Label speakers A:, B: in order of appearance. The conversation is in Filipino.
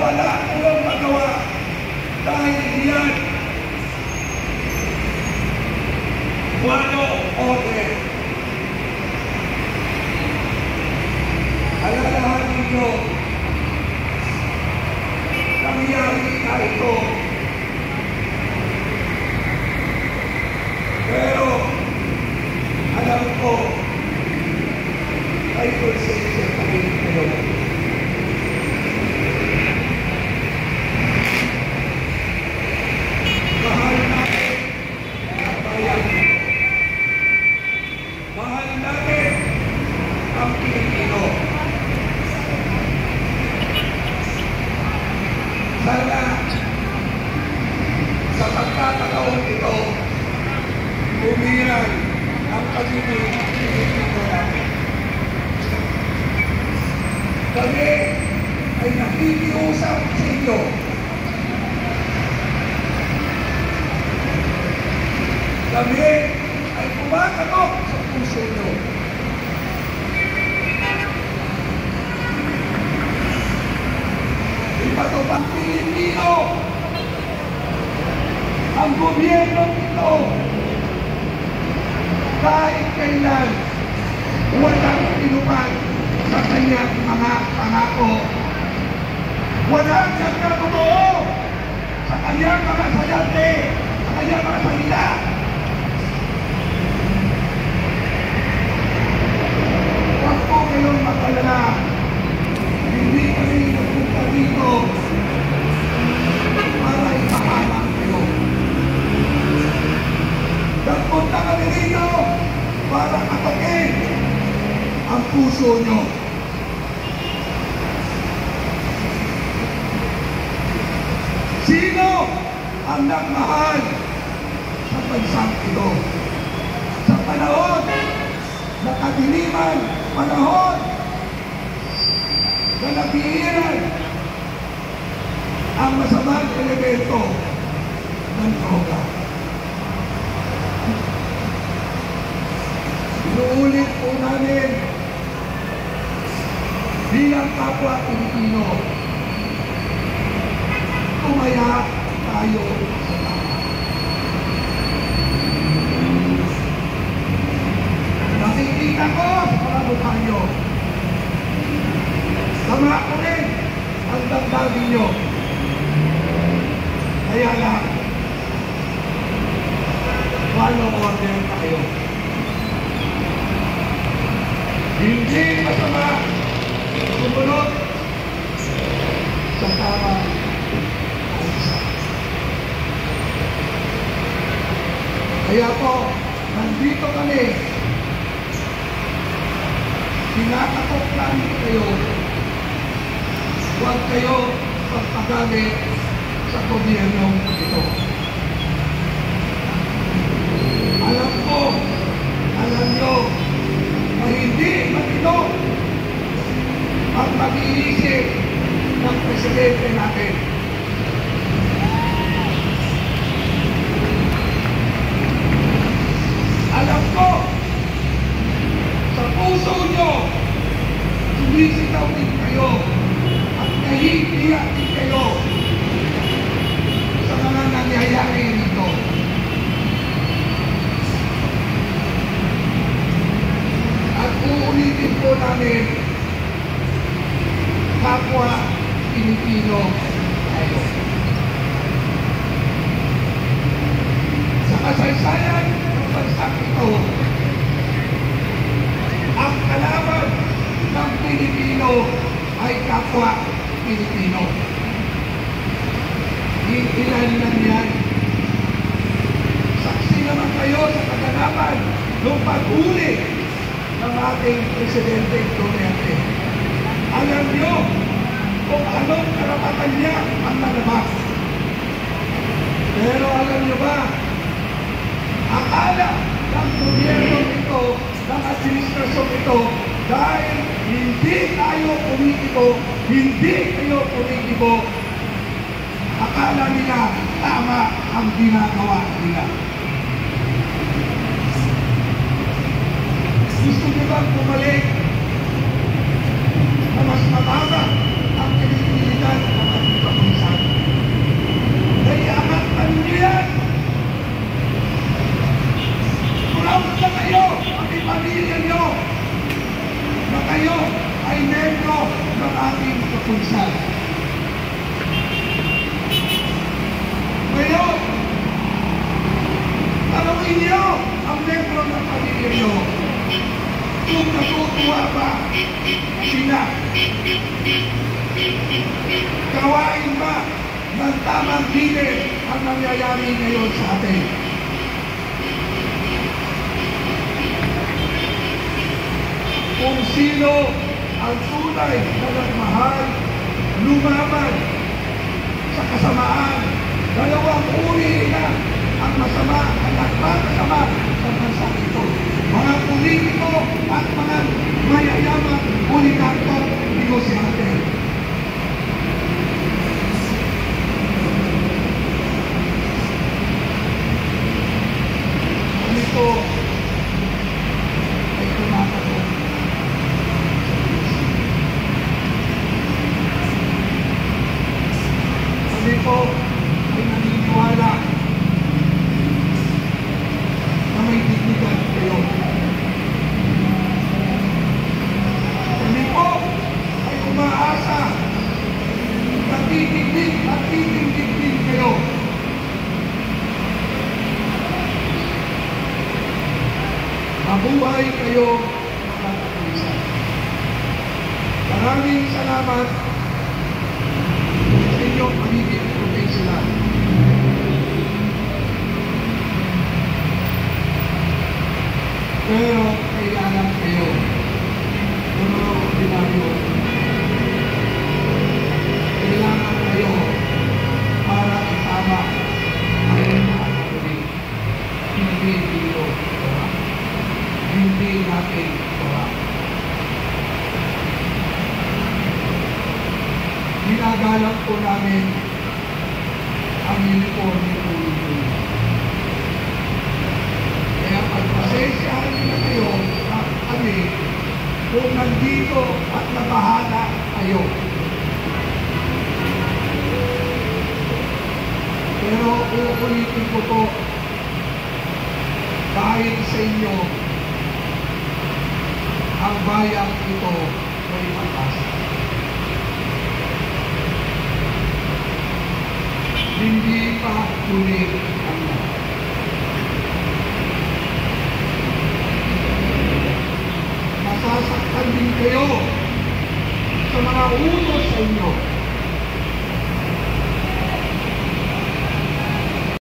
A: wala kayong magawa dahil yan wano order. Alalahan ninyo, nangyari na ito. Pero, alam ko, ay konsensya pa rin kayo. Mahal natin ang bayan. Mahal natin ang Pilipino. Sana sa pagkakataon ito, umiran ang pagiging Pilipino natin. Kami ay nakikiusap sa inyo. Kami ay kumakatok sa puso nyo. Ipatupang Pilipino ang gobyerno ito kahit kailan walang inuman sa kanyang mga pangako. Walang nagkatotoo sa kanyang mga sayalte, sa kanyang mga salita. Huwag po kayong mag-alala. Hindi kami nagpunta dito para ipahalang kayo. Nagpunta kami dito para katokin ang puso nyo. Sino ang nagmahal sa bansang ito? Sa panahon na kadiliman, panahon na nabihiran ang masamang elemento ng droga. Inuulit po namin bilang kapwa Pilipino, tumaya tayo sa tama. Nakikita ko sa mga mukha nyo, tama ko rin ang damdamin nyo. Kaya lang, follow order tayo. Hindi masama sumunod sa tama ang isa. Kaya po, nandito kami. Sinakatok namin kayo. Huwag kayo pagpagalit sa gobyerno ito. Alam ko, alam nyo, na hindi matino ang pag-iisip ng presidente natin. Alam ko, sa puso nyo, sumisitaw din kayo at nahihiya din kayo sa mga nangyayari nito. At uulitin po namin, kapwa Pilipino tayo. Sa kasaysayan ng bansang ito, ang kalaban ng Pilipino ay kapwa Pilipino. Ilan lang yan. Saksi naman kayo sa kaganapan ng pag-uli ng ating Presidente Duterte. Alam niyo kung anong karapatan niya ang nalabas. Pero alam niyo ba, akala ng gobyerno ito, ng administrasyon ito, dahil hindi tayo pumikibo, hindi kayo pumikibo, akala nila tama ang ginagawa nila. Gusto niyo bang bumalik na mas mababa ang pinipilitan ng Gawain ba ng tamang gilid ang nangyayari ngayon sa atin? Kung sino ang tunay na nagmahal, lumaban sa kasamaan, dalawang uri na ang masama at nagpapasama sa bansang ito. Mga politiko at mga mayayamang oligarko, negosyante. Ito ay tumatakot. Kami po ay naniniwala na may dignidad kayo. Kami po ay umaasa na titigdig at titigdig din kayo. Mabuhay kayo mga kapulisan. Maraming salamat sa inyong pagiging professional. Pero kailangan kayo, mga ordinaryo, kailangan kayo para itama ang mga hindi dito. Hindi natin ito. Ginagalang po namin ang uniform ni Pulitol. Kaya pagpasensyahan nila kayo at kami kung nandito at nabahala kayo. Pero uulitin ko po dahil sa inyo ang bayang ito may pag-asa. Hindi pa huli ang lahat.